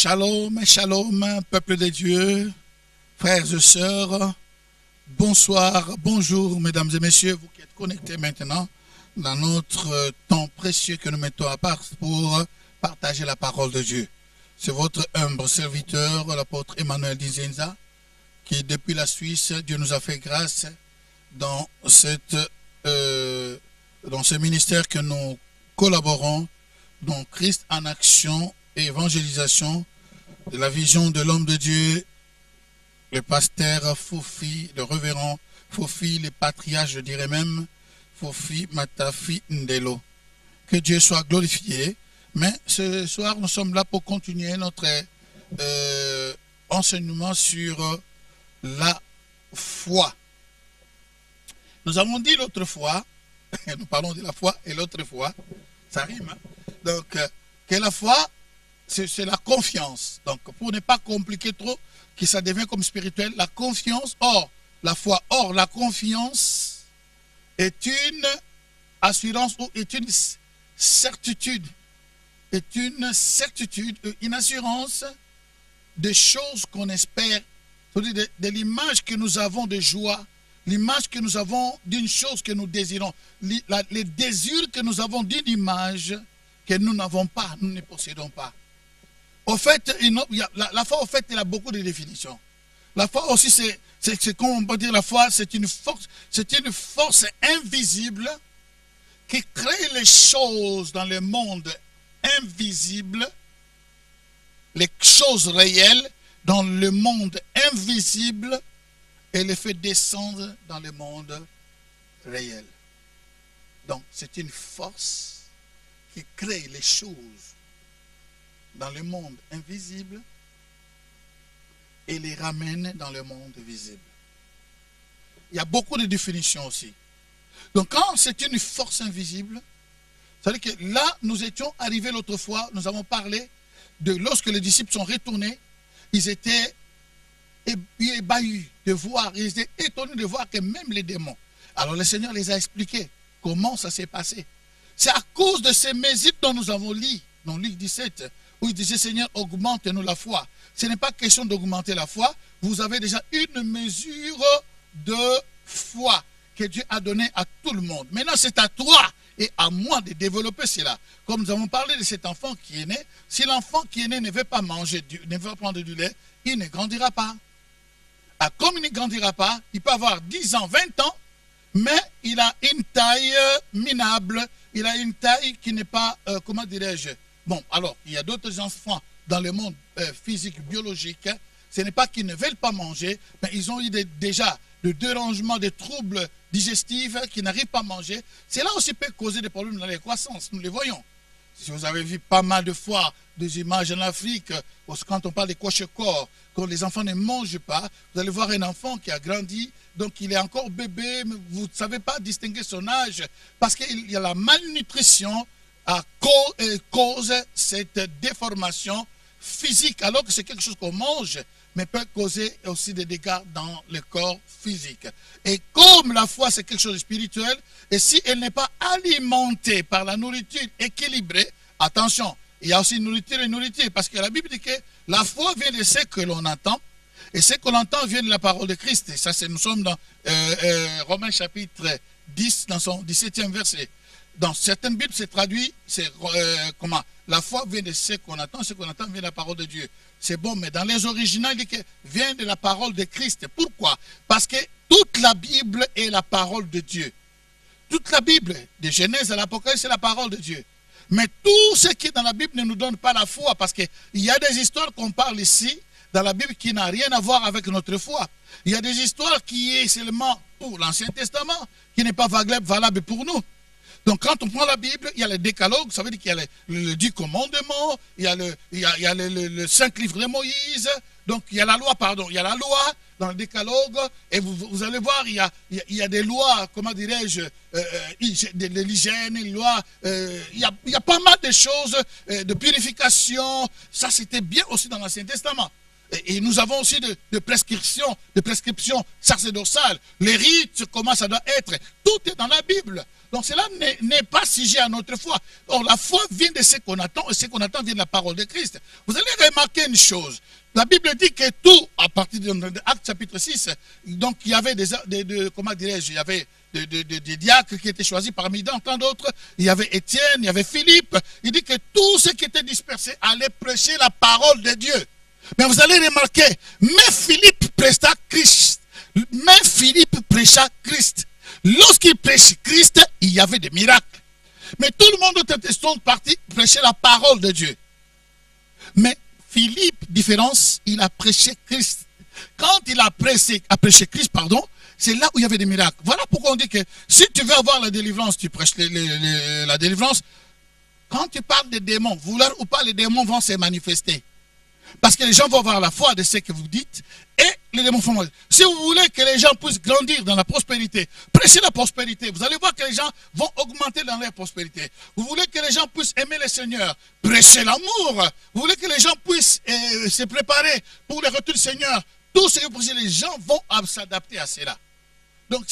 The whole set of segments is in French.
Shalom, shalom, peuple de Dieu, frères et sœurs, bonsoir, bonjour mesdames et messieurs, vous qui êtes connectés maintenant dans notre temps précieux que nous mettons à part pour partager la parole de Dieu. C'est votre humble serviteur, l'apôtre Emmanuel Dizenza, qui depuis la Suisse, Dieu nous a fait grâce dans ce ministère que nous collaborons, dans Christ en action et évangélisation, de la vision de l'homme de Dieu, le pasteur Fofi, le révérend Fofi, le patriarche, je dirais même, Fofi Matafi Ndelo. Que Dieu soit glorifié. Mais ce soir, nous sommes là pour continuer notre enseignement sur la foi. Nous avons dit l'autre fois, nous parlons de la foi et l'autre fois, ça rime, hein? Donc, que la foi, c'est la confiance. Donc, pour ne pas compliquer trop, que ça devient comme spirituel, la confiance, la foi, la confiance est une assurance ou est une certitude. Est une certitude, une assurance des choses qu'on espère, de l'image que nous avons de joie, l'image que nous avons d'une chose que nous désirons, les désirs que nous avons d'une image que nous n'avons pas, nous ne possédons pas. Au fait, la foi, au fait, elle a beaucoup de définitions. La foi aussi, c'est comme on peut dire, la foi, c'est une force invisible qui crée les choses dans le monde invisible, les choses réelles dans le monde invisible et les fait descendre dans le monde réel. Donc, c'est une force qui crée les choses dans le monde invisible et les ramène dans le monde visible. Il y a beaucoup de définitions aussi. Donc, quand c'est une force invisible, c'est-à-dire que là, nous étions arrivés l'autre fois, nous avons parlé de lorsque les disciples sont retournés, ils étaient ébahis de voir, ils étaient étonnés de voir que même les démons. Alors le Seigneur les a expliqué comment ça s'est passé. C'est à cause de ces mesures dont nous avons lu, dans Luc 17, où il disait, Seigneur, augmente-nous la foi. Ce n'est pas question d'augmenter la foi, vous avez déjà une mesure de foi que Dieu a donnée à tout le monde. Maintenant, c'est à toi et à moi de développer cela. Comme nous avons parlé de cet enfant qui est né, si l'enfant qui est né ne veut pas manger, ne veut pas prendre du lait, il ne grandira pas. Comme il ne grandira pas, il peut avoir 10 ans, 20 ans, mais il a une taille minable, il a une taille qui n'est pas, comment dirais-je, bon, alors, il y a d'autres enfants dans le monde physique, biologique, hein, ce n'est pas qu'ils ne veulent pas manger, mais ils ont eu déjà de dérangements, des troubles digestifs qui n'arrivent pas à manger. Cela aussi peut causer des problèmes dans la croissance, nous les voyons. Si vous avez vu pas mal de fois des images en Afrique, quand on parle de kwashiorkor, quand les enfants ne mangent pas, vous allez voir un enfant qui a grandi, donc il est encore bébé, mais vous ne savez pas distinguer son âge, parce qu'il y a la malnutrition à cause cette déformation physique, alors que c'est quelque chose qu'on mange, mais peut causer aussi des dégâts dans le corps physique. Et comme la foi, c'est quelque chose de spirituel, et si elle n'est pas alimentée par la nourriture équilibrée, attention, il y a aussi nourriture et nourriture, parce que la Bible dit que la foi vient de ce que l'on entend, et ce que l'on entend vient de la parole de Christ. Et ça, nous sommes dans Romains chapitre 10, dans son 17e verset. Dans certaines Bibles, c'est traduit, c'est comment? La foi vient de ce qu'on attend vient de la parole de Dieu. C'est bon, mais dans les originaux, il dit que vient de la parole de Christ. Pourquoi? Parce que toute la Bible est la parole de Dieu. Toute la Bible, de Genèse à l'Apocalypse, c'est la parole de Dieu. Mais tout ce qui est dans la Bible ne nous donne pas la foi, parce qu'il y a des histoires qu'on parle ici, dans la Bible, qui n'ont rien à voir avec notre foi. Il y a des histoires qui sont seulement pour l'Ancien Testament, qui n'est pas valable pour nous. Donc quand on prend la Bible, il y a le décalogue, ça veut dire qu'il y a le 10 commandements, il y a le 5 livres de Moïse, donc il y a la loi, il y a la loi dans le décalogue, et vous allez voir, il y a des lois, comment dirais-je, de l'hygiène, il y a pas mal de choses, de purification, ça c'était bien aussi dans l'Ancien Testament. Et nous avons aussi de prescriptions sacerdotales, les rites, comment ça doit être, tout est dans la Bible. Donc cela n'est pas sujet à notre foi. Or la foi vient de ce qu'on attend, et ce qu'on attend vient de la parole de Christ. Vous allez remarquer une chose. La Bible dit que tout, à partir de Actes chapitre 6, donc il y avait comment dirais-je, il y avait des diacres qui étaient choisis parmi tant d'autres. Il y avait Étienne, il y avait Philippe. Il dit que tous ceux qui étaient dispersés allaient prêcher la parole de Dieu. Mais vous allez remarquer, mais Philippe prêcha Christ. Mais Philippe prêcha Christ. Lorsqu'il prêche Christ, il y avait des miracles. Mais tout le monde était parti prêcher la parole de Dieu. Mais Philippe, différence, il a prêché Christ. Quand il a prêché Christ, pardon, c'est là où il y avait des miracles. Voilà pourquoi on dit que si tu veux avoir la délivrance, tu prêches la délivrance. Quand tu parles des démons, vouloir ou pas, les démons vont se manifester. Parce que les gens vont avoir la foi de ce que vous dites et les démons font mal. Si vous voulez que les gens puissent grandir dans la prospérité, prêchez la prospérité. Vous allez voir que les gens vont augmenter dans leur prospérité. Vous voulez que les gens puissent aimer le Seigneur, prêchez l'amour. Vous voulez que les gens puissent se préparer pour le retour du Seigneur. Tout ce que vous prêchez, les gens vont s'adapter à cela. Donc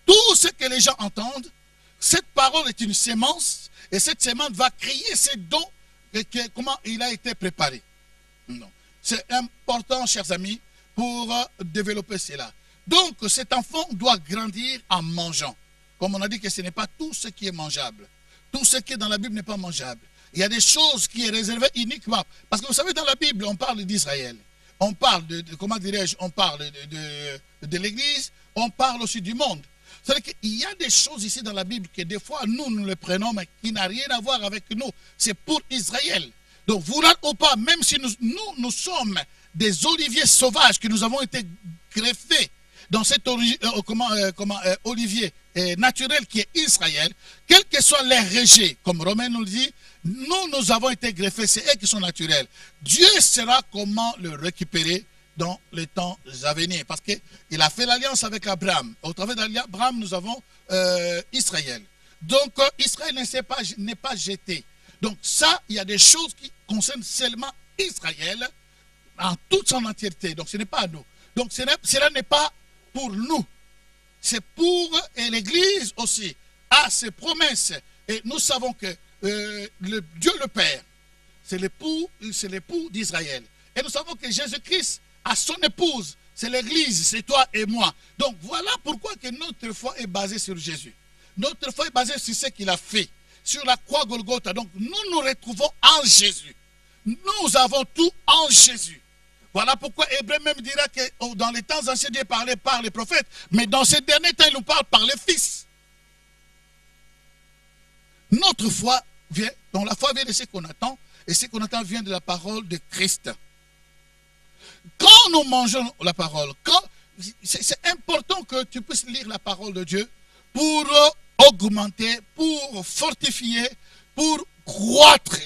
tout ce que les gens entendent, cette parole est une sémence et cette sémence va créer ces dons et comment il a été préparé. Non. C'est important, chers amis, pour développer cela. Donc, cet enfant doit grandir en mangeant. Comme on a dit que ce n'est pas tout ce qui est mangeable. Tout ce qui est dans la Bible n'est pas mangeable. Il y a des choses qui sont réservées uniquement. Parce que vous savez, dans la Bible, on parle d'Israël. On parle comment dirais-je, on parle de l'Église, on parle aussi du monde. C'est-à-dire qu'il y a des choses ici dans la Bible que des fois, nous les prenons, mais qui n'ont rien à voir avec nous. C'est pour Israël. Donc, vouloir ou pas, même si nous sommes des oliviers sauvages, que nous avons été greffés dans cet olivier naturel qui est Israël, quel que soit les rejets, comme Romain nous le dit, nous avons été greffés, c'est eux qui sont naturels. Dieu saura comment le récupérer dans les temps à venir, parce qu'il a fait l'alliance avec Abraham. Au travers d'Abraham, nous avons Israël. Donc, Israël n'est pas jeté. Donc ça, il y a des choses qui concernent seulement Israël en toute son entièreté. Donc ce n'est pas à nous. Donc cela n'est pas pour nous. C'est pour l'Église aussi. À ses promesses. Et nous savons que Dieu le Père, c'est l'époux d'Israël. Et nous savons que Jésus-Christ a son épouse. C'est l'Église, c'est toi et moi. Donc voilà pourquoi que notre foi est basée sur Jésus. Notre foi est basée sur ce qu'il a fait. Sur la croix Golgotha. Donc nous nous retrouvons en Jésus. Nous avons tout en Jésus. Voilà pourquoi Hébreu même dira que dans les temps anciens, Dieu parlait par les prophètes, mais dans ces derniers temps, il nous parle par les fils. Notre foi vient, donc la foi vient de ce qu'on attend, et ce qu'on attend vient de la parole de Christ. Quand nous mangeons la parole, c'est important que tu puisses lire la parole de Dieu pour augmenter, pour fortifier, pour croître,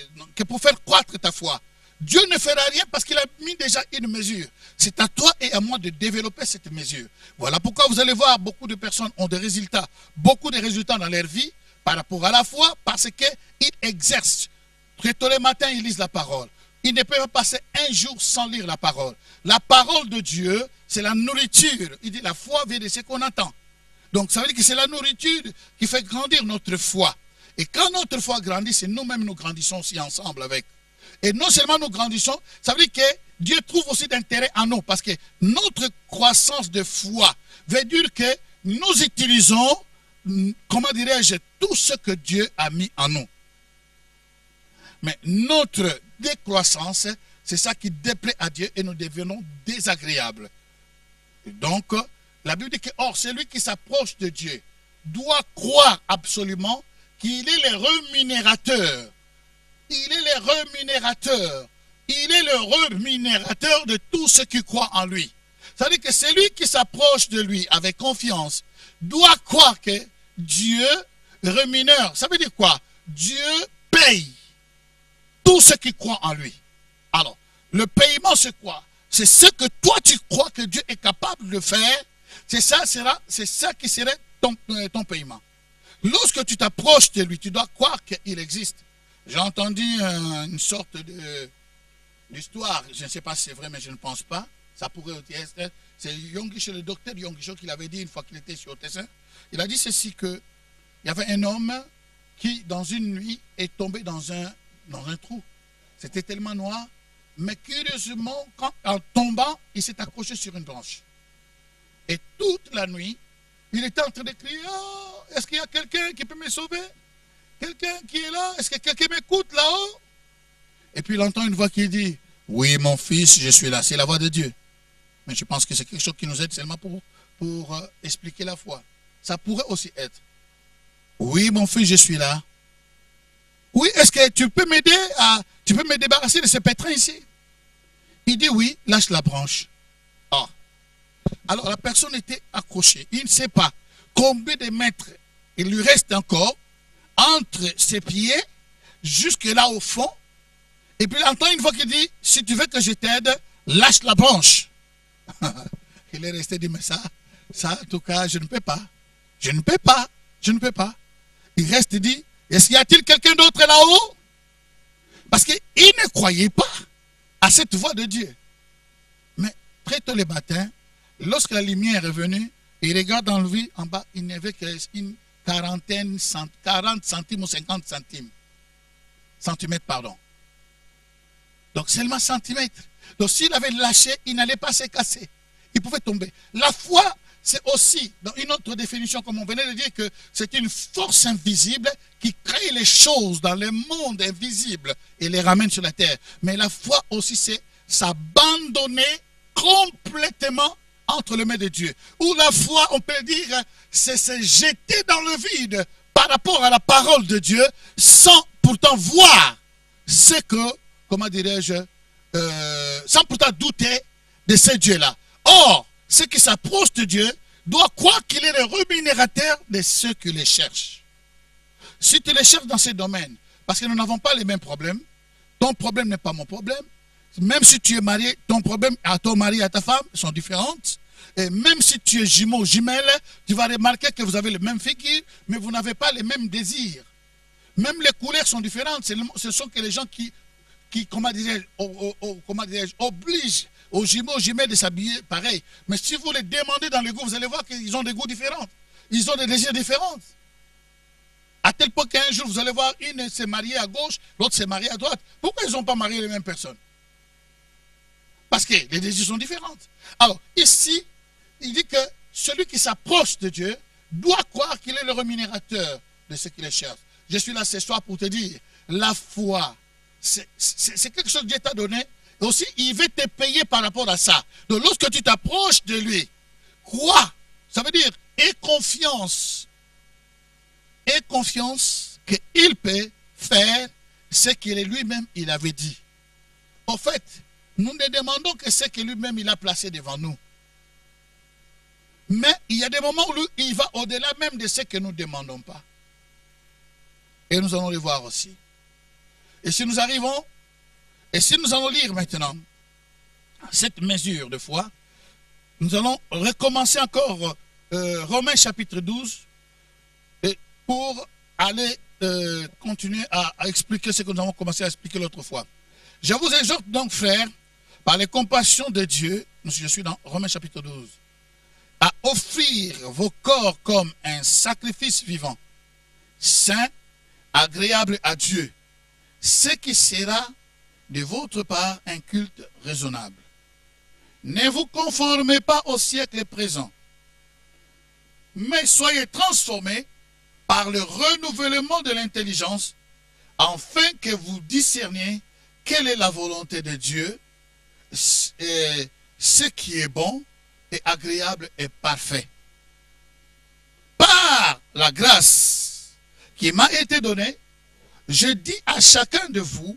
pour faire croître ta foi. Dieu ne fera rien parce qu'il a mis déjà une mesure. C'est à toi et à moi de développer cette mesure. Voilà pourquoi vous allez voir beaucoup de personnes ont des résultats, beaucoup de résultats dans leur vie par rapport à la foi, parce qu'ils exercent. Très tôt le matin, ils lisent la parole. Ils ne peuvent pas passer un jour sans lire la parole. La parole de Dieu, c'est la nourriture. Il dit la foi vient de ce qu'on entend. Donc ça veut dire que c'est la nourriture qui fait grandir notre foi. Et quand notre foi grandit, c'est nous-mêmes nous grandissons aussi ensemble avec. Et non seulement nous grandissons, ça veut dire que Dieu trouve aussi d'intérêt en nous. Parce que notre croissance de foi veut dire que nous utilisons, comment dirais-je, tout ce que Dieu a mis en nous. Mais notre décroissance, c'est ça qui déplaît à Dieu et nous devenons désagréables. Et donc, la Bible dit que, or, celui qui s'approche de Dieu doit croire absolument qu'il est le rémunérateur. Il est le rémunérateur. Il est le rémunérateur de tous ceux qui croient en lui. C'est-à-dire que celui qui s'approche de lui avec confiance doit croire que Dieu rémunère. Ça veut dire quoi? Dieu paye tous ceux qui croient en lui. Alors, le paiement, c'est quoi? C'est ce que toi tu crois que Dieu est capable de faire. C'est ça qui serait ton paiement. Lorsque tu t'approches de lui, tu dois croire qu'il existe. J'ai entendu une sorte d'histoire, je ne sais pas si c'est vrai, mais je ne pense pas. Ça pourrait être. C'est le docteur Yonggi Cho qui l'avait dit une fois qu'il était sur Tessin. Il a dit ceci que il y avait un homme qui, dans une nuit, est tombé dans un trou. C'était tellement noir, mais curieusement, en tombant, il s'est accroché sur une branche. Et toute la nuit, il était en train de crier, oh, est-ce qu'il y a quelqu'un qui peut me sauver? Quelqu'un qui est là? Est-ce que quelqu'un m'écoute là-haut? Et puis il entend une voix qui dit, oui mon fils, je suis là. C'est la voix de Dieu. Mais je pense que c'est quelque chose qui nous aide seulement pour expliquer la foi. Ça pourrait aussi être, oui mon fils, je suis là. Oui, est-ce que tu peux m'aider tu peux me débarrasser de ce pétrin ici? Il dit oui, lâche la branche. Ah. Alors la personne était accrochée. Il ne sait pas combien de mètres il lui reste encore entre ses pieds, jusque là au fond. Et puis il entend une voix qui dit, si tu veux que je t'aide, lâche la branche. Il est resté dit, mais ça, en tout cas, je ne peux pas. Je ne peux pas. Je ne peux pas. Il reste dit, est-ce qu'il y a-t-il quelqu'un d'autre là-haut? Parce qu'il ne croyait pas à cette voix de Dieu. Mais très tôt le matin, lorsque la lumière est venue, il regarde dans le vide, en bas, il n'y avait qu'une 40 centimes ou 50 centimètres, pardon. Donc seulement centimètres. Donc s'il avait lâché, il n'allait pas se casser. Il pouvait tomber. La foi, c'est aussi, dans une autre définition, comme on venait de dire, que c'est une force invisible qui crée les choses dans le monde invisible et les ramène sur la terre. Mais la foi aussi, c'est s'abandonner complètement entre les mains de Dieu. Ou la foi, on peut dire, c'est se jeter dans le vide par rapport à la parole de Dieu sans pourtant voir ce que, comment dirais-je, sans pourtant douter de ce Dieu-là. Or, ceux qui s'approchent de Dieu doivent croire qu'il est le rémunérateur de ceux qui les cherchent. Si tu les cherches dans ces domaines, parce que nous n'avons pas les mêmes problèmes, ton problème n'est pas mon problème. Même si tu es marié, ton problème à ton mari et à ta femme sont différentes. Et même si tu es jumeau ou jumelle, tu vas remarquer que vous avez le même figure, mais vous n'avez pas les mêmes désirs. Même les couleurs sont différentes. Ce sont que les gens qui comment dirais-je, obligent aux jumeaux, aux jumelles de s'habiller pareil. Mais si vous les demandez dans le goût, vous allez voir qu'ils ont des goûts différents. Ils ont des désirs différents. À tel point qu'un jour, vous allez voir, une s'est mariée à gauche, l'autre s'est mariée à droite. Pourquoi ils n'ont pas marié les mêmes personnes? Parce que les désirs sont différents. Alors, ici, il dit que celui qui s'approche de Dieu doit croire qu'il est le rémunérateur de ceux qui les cherchent. Je suis là ce soir pour te dire, la foi, c'est quelque chose que Dieu t'a donné. Et aussi, il veut te payer par rapport à ça. Donc, lorsque tu t'approches de lui, crois, ça veut dire, aie confiance qu'il peut faire ce qu'il lui-même il avait dit. En fait, nous ne demandons que ce que lui-même il a placé devant nous. Mais il y a des moments où il va au-delà même de ce que nous ne demandons pas. Et nous allons le voir aussi. Et si nous arrivons, et si nous allons lire maintenant cette mesure de foi, nous allons recommencer encore Romains chapitre 12 et pour aller continuer à expliquer ce que nous avons commencé à expliquer l'autre fois. Je vous exhorte donc, frères, par les compassions de Dieu, je suis dans Romains chapitre 12, à offrir vos corps comme un sacrifice vivant, saint, agréable à Dieu, ce qui sera de votre part un culte raisonnable. Ne vous conformez pas au siècle présent, mais soyez transformés par le renouvellement de l'intelligence, afin que vous discerniez quelle est la volonté de Dieu, et ce qui est bon et agréable et parfait. Par la grâce qui m'a été donnée, je dis à chacun de vous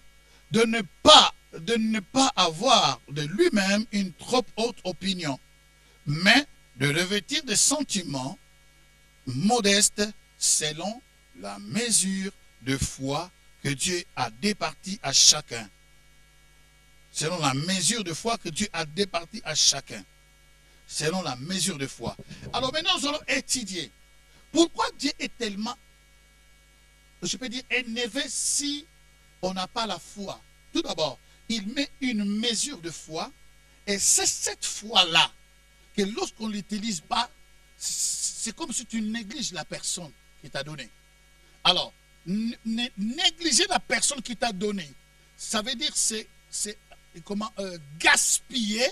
de ne pas avoir de lui-même une trop haute opinion, mais de revêtir des sentiments modestes selon la mesure de foi que Dieu a départie à chacun. Selon la mesure de foi que Dieu a départie à chacun. Selon la mesure de foi. Alors maintenant, nous allons étudier. Pourquoi Dieu est tellement, je peux dire, énervé si on n'a pas la foi? Tout d'abord, il met une mesure de foi. Et c'est cette foi-là que lorsqu'on ne l'utilise pas, c'est comme si tu négliges la personne qui t'a donné. Alors, négliger la personne qui t'a donné, ça veut dire c'est gaspiller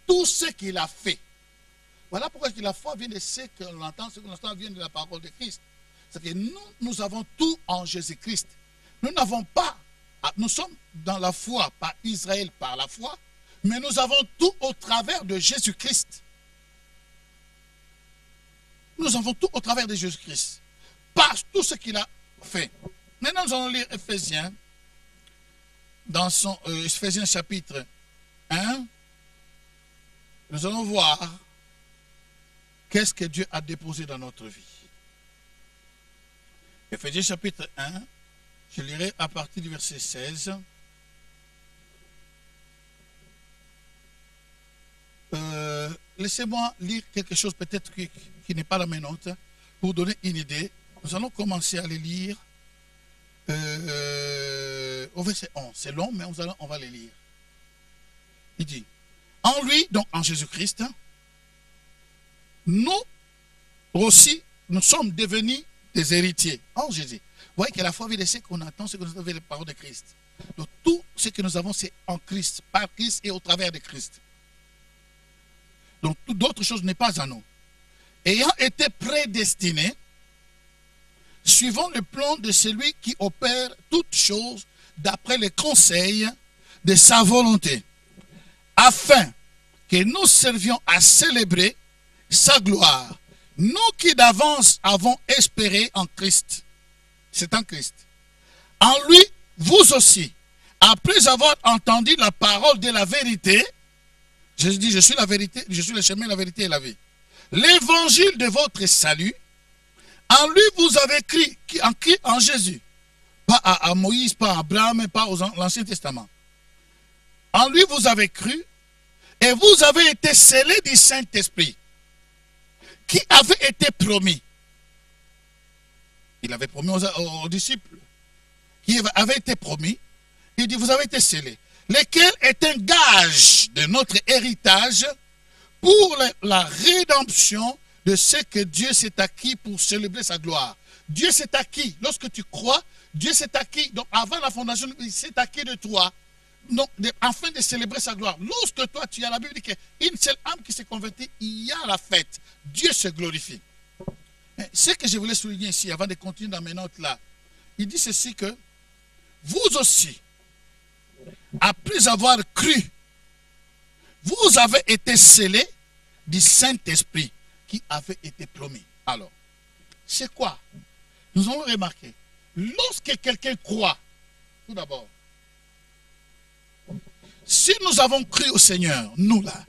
tout ce qu'il a fait. Voilà pourquoi la foi vient de ce que l'on entend, ce que l'on entend vient de la parole de Christ. C'est que nous avons tout en Jésus-Christ. Nous n'avons pas, nous sommes dans la foi, pas Israël par la foi, mais nous avons tout au travers de Jésus-Christ. Nous avons tout au travers de Jésus-Christ. Par tout ce qu'il a fait. Maintenant, nous allons lire Éphésiens, dans son Éphésiens chapitre 1. Nous allons voir qu'est-ce que Dieu a déposé dans notre vie. Éphésiens chapitre 1, je lirai à partir du verset 16. Laissez-moi lire quelque chose peut-être qui n'est pas dans mes notes, pour donner une idée. Nous allons commencer à les lire au verset 11. C'est long, mais on va les lire. Il dit, en lui, donc en Jésus-Christ, nous aussi, nous sommes devenus des héritiers en Jésus. Vous voyez que la foi vient de ce qu'on attend, ce que nous avons les paroles de Christ. Donc tout ce que nous avons, c'est en Christ, par Christ et au travers de Christ. Donc d'autres choses n'est pas à nous. Ayant été prédestinés, suivant le plan de celui qui opère toutes choses d'après les conseils de sa volonté, afin que nous servions à célébrer sa gloire, nous qui d'avance avons espéré en Christ. C'est en Christ. En lui, vous aussi, après avoir entendu la parole de la vérité, je dis, je suis la vérité, je suis le chemin, la vérité et la vie. L'évangile de votre salut, en lui vous avez cru, en Jésus. Pas à Moïse, pas à Abraham, pas aux l'Ancien Testament. En lui vous avez cru, et vous avez été scellés du Saint-Esprit, qui avait été promis. Il avait promis aux disciples, qui avait été promis. Il dit, vous avez été scellés, lequel est un gage de notre héritage pour la rédemption de ce que Dieu s'est acquis pour célébrer sa gloire. Dieu s'est acquis, lorsque tu crois, Dieu s'est acquis, donc avant la fondation, il s'est acquis de toi, donc, afin de célébrer sa gloire. Lorsque toi, tu as la Bible dit qu'une seule âme qui s'est convertie, il y a la fête. Dieu se glorifie. Mais ce que je voulais souligner ici, avant de continuer dans mes notes là, il dit ceci que vous aussi, après avoir cru, vous avez été scellés du Saint-Esprit qui avait été promis. Alors, c'est quoi? Nous avons remarqué, lorsque quelqu'un croit, tout d'abord, si nous avons cru au Seigneur, nous là,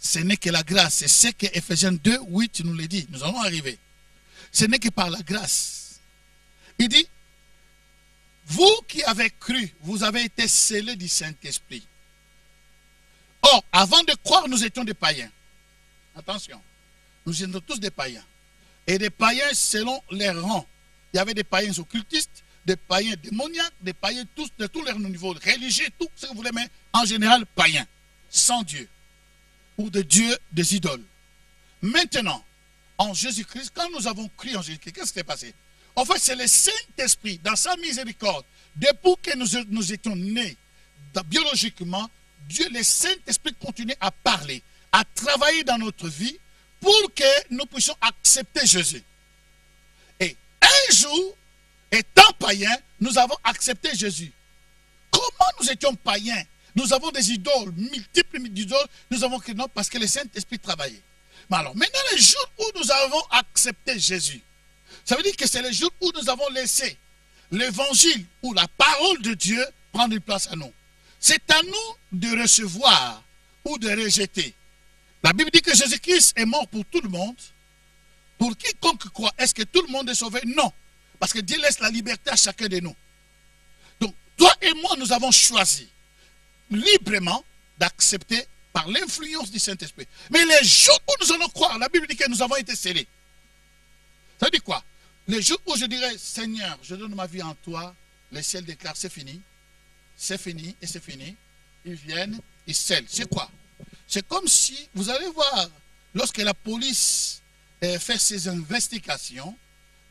ce n'est que la grâce. C'est ce que Éphésiens 2, 8 nous le dit. Nous allons arriver. Ce n'est que par la grâce. Il dit, vous qui avez cru, vous avez été scellés du Saint-Esprit. Or, avant de croire, nous étions des païens. Attention, nous étions tous des païens. Et des païens selon les rangs. Il y avait des païens occultistes, des païens démoniaques, des païens tous, de tous les niveaux, religieux, tout ce que vous voulez, mais en général païens, sans Dieu, ou de Dieu, des idoles. Maintenant, en Jésus-Christ, quand nous avons cru en Jésus-Christ, qu'est-ce qui s'est passé? En fait, c'est le Saint-Esprit, dans sa miséricorde, depuis que nous étions nés biologiquement, Dieu, le Saint-Esprit continue à parler, à travailler dans notre vie pour que nous puissions accepter Jésus. Et un jour, étant païens, nous avons accepté Jésus. Comment nous étions païens? Nous avons des idoles, multiples idoles, nous avons cru non parce que le Saint-Esprit travaillait. Mais alors, maintenant, le jour où nous avons accepté Jésus, ça veut dire que c'est le jour où nous avons laissé l'évangile ou la parole de Dieu prendre une place à nous. C'est à nous de recevoir ou de rejeter. La Bible dit que Jésus-Christ est mort pour tout le monde. Pour quiconque croit, est-ce que tout le monde est sauvé? Non. Parce que Dieu laisse la liberté à chacun de nous. Donc, toi et moi, nous avons choisi librement d'accepter par l'influence du Saint-Esprit. Mais les jours où nous allons croire, la Bible dit que nous avons été scellés. Ça veut dire quoi? Les jours où je dirais, Seigneur, je donne ma vie en toi, les ciels déclarent, c'est fini et c'est fini. Ils viennent, ils scellent. C'est quoi? C'est comme si, vous allez voir, lorsque la police fait ses investigations,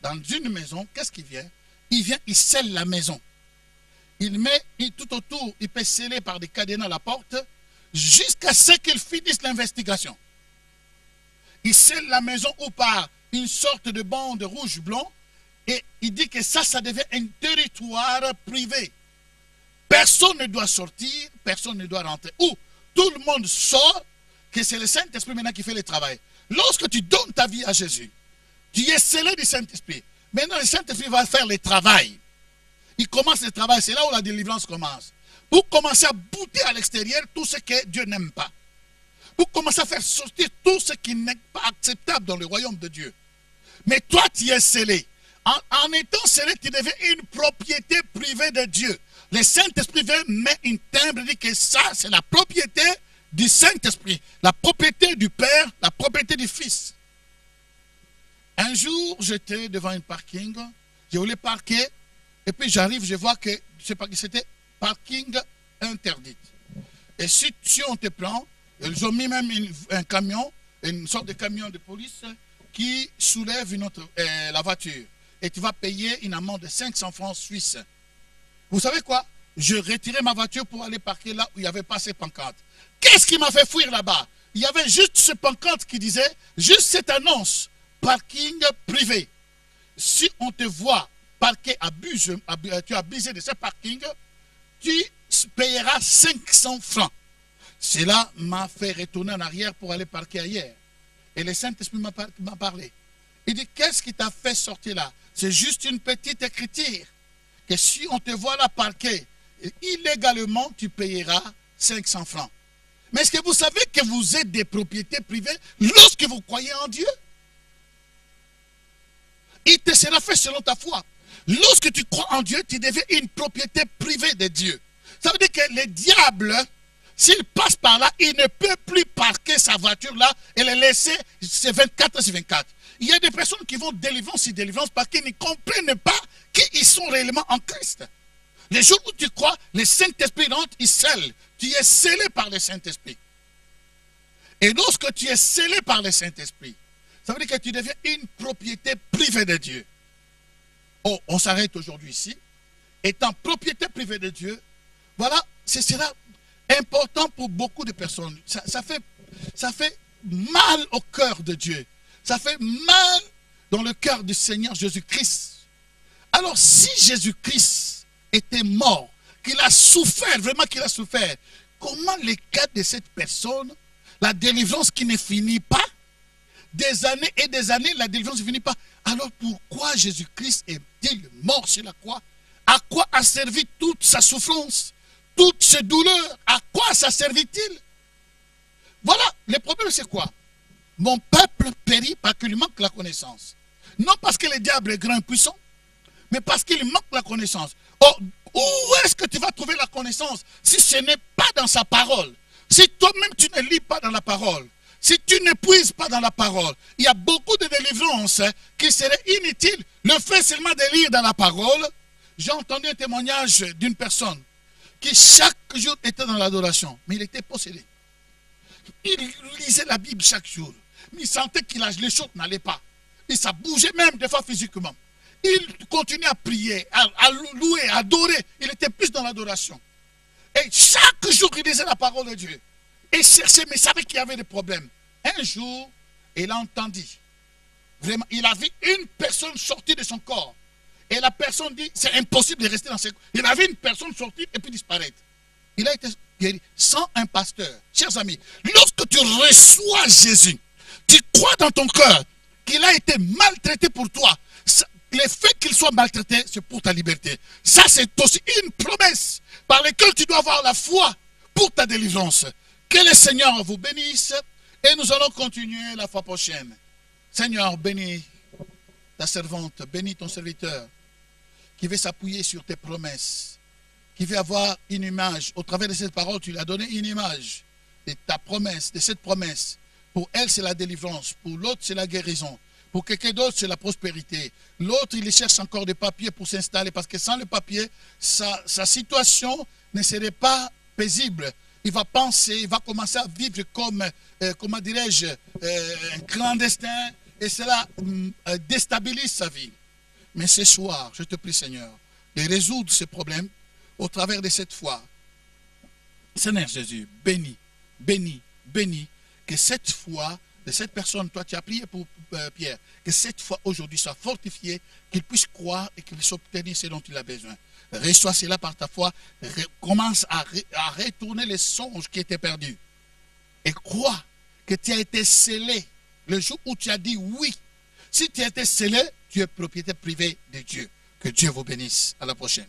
dans une maison, qu'est-ce qu'il vient? Il vient, il scelle la maison. Il met tout autour, il peut sceller par des cadenas la porte jusqu'à ce qu'il finisse l'investigation. Il scelle la maison ou par une sorte de bande rouge-blanc et il dit que ça devient un territoire privé. Personne ne doit sortir, personne ne doit rentrer. Ou tout le monde sort, que c'est le Saint-Esprit maintenant qui fait le travail. Lorsque tu donnes ta vie à Jésus, tu es scellé du Saint-Esprit. Maintenant, le Saint-Esprit va faire le travail. Il commence le travail, c'est là où la délivrance commence. Pour commencer à bouter à l'extérieur tout ce que Dieu n'aime pas. Pour commencer à faire sortir tout ce qui n'est pas acceptable dans le royaume de Dieu. Mais toi, tu es scellé. En étant scellé, tu deviens une propriété privée de Dieu. Le Saint-Esprit vient mettre une timbre et dit que ça, c'est la propriété du Saint-Esprit. La propriété du Père, la propriété du Fils. Un jour, j'étais devant un parking. Je voulais parquer. Et puis j'arrive, je vois que c'était parking interdit. Et si on te prend, ils ont mis même un camion, une sorte de camion de police qui soulève la voiture. Et tu vas payer une amende de 500 francs suisses. Vous savez quoi? Je retirais ma voiture pour aller parquer là où il n'y avait pas ces pancartes. Qu'est-ce qui m'a fait fuir là-bas? Il y avait juste ce pancarte qui disait, juste cette annonce, parking privé. Si on te voit parquer, tu as abusé de ce parking, tu payeras 500 francs. Cela m'a fait retourner en arrière pour aller parquer ailleurs. Et le Saint-Esprit m'a parlé. Il dit, qu'est-ce qui t'a fait sortir là? C'est juste une petite écriture. Que si on te voit là parquer, illégalement, tu payeras 500 francs. Mais est-ce que vous savez que vous êtes des propriétés privées lorsque vous croyez en Dieu? Il te sera fait selon ta foi. Lorsque tu crois en Dieu, tu deviens une propriété privée de Dieu. Ça veut dire que le diable, s'il passe par là, il ne peut plus parquer sa voiture là et la laisser, c'est 24 sur 24. Il y a des personnes qui vont délivrance sur délivrance parce qu'ils ne comprennent pas qu'ils sont réellement en Christ. Le jour où tu crois, le Saint-Esprit rentre, il scelle. Tu es scellé par le Saint-Esprit. Et lorsque tu es scellé par le Saint-Esprit, ça veut dire que tu deviens une propriété privée de Dieu. Oh, on s'arrête aujourd'hui ici. Étant propriété privée de Dieu, voilà, c'est cela important pour beaucoup de personnes. Ça fait mal au cœur de Dieu. Ça fait mal dans le cœur du Seigneur Jésus-Christ. Alors, si Jésus-Christ était mort, qu'il a souffert, vraiment qu'il a souffert, comment le cas de cette personne, la délivrance qui ne finit pas, des années et des années, la délivrance ne finit pas. Alors pourquoi Jésus-Christ est-il mort sur la croix? À quoi a servi toute sa souffrance, toutes ces douleurs? À quoi ça servit-il? Voilà, le problème c'est quoi? Mon peuple périt parce qu'il manque la connaissance. Non parce que le diable est grand et puissant, mais parce qu'il manque la connaissance. Oh, où est-ce que tu vas trouver la connaissance si ce n'est pas dans sa parole? Si toi-même tu ne lis pas dans la parole, si tu ne puises pas dans la parole, il y a beaucoup de délivrances qui seraient inutiles. Le fait seulement de lire dans la parole. J'ai entendu un témoignage d'une personne qui chaque jour était dans l'adoration, mais il était possédé. Il lisait la Bible chaque jour, mais il sentait que les choses n'allaient pas. Et ça bougeait même des fois physiquement. Il continuait à prier, à louer, à adorer. Il était plus dans l'adoration. Et chaque jour, il lisait la parole de Dieu. Et cherchait, mais il savait qu'il y avait des problèmes. Un jour, il a entendu. Vraiment, il a vu une personne sortir de son corps. Et la personne dit, c'est impossible de rester dans ce corps. Il a vu une personne sortir et puis disparaître. Il a été guéri sans un pasteur. Chers amis, lorsque tu reçois Jésus, tu crois dans ton cœur qu'il a été maltraité pour toi. Le fait qu'il soit maltraité, c'est pour ta liberté. Ça, c'est aussi une promesse par laquelle tu dois avoir la foi pour ta délivrance. Que le Seigneur vous bénisse et nous allons continuer la fois prochaine. Seigneur, bénis ta servante, bénis ton serviteur qui veut s'appuyer sur tes promesses, qui veut avoir une image. Au travers de cette parole, tu lui as donné une image de ta promesse, de cette promesse. Pour elle, c'est la délivrance. Pour l'autre, c'est la guérison. Pour quelqu'un d'autre, c'est la prospérité. L'autre, il cherche encore des papiers pour s'installer parce que sans le papier, sa situation ne serait pas paisible. Il va penser, il va commencer à vivre comme, comment dirais-je, un clandestin et cela déstabilise sa vie. Mais ce soir, je te prie, Seigneur, de résoudre ces problèmes au travers de cette foi. Seigneur Jésus, bénis, bénis, bénis, que cette foi de cette personne, toi tu as prié pour Pierre, que cette foi aujourd'hui soit fortifiée, qu'il puisse croire et qu'il puisse obtenir ce dont il a besoin. Reçois cela par ta foi, commence à retourner les songes qui étaient perdus. Et crois que tu as été scellé le jour où tu as dit oui. Si tu as été scellé, tu es propriétaire privée de Dieu. Que Dieu vous bénisse. À la prochaine.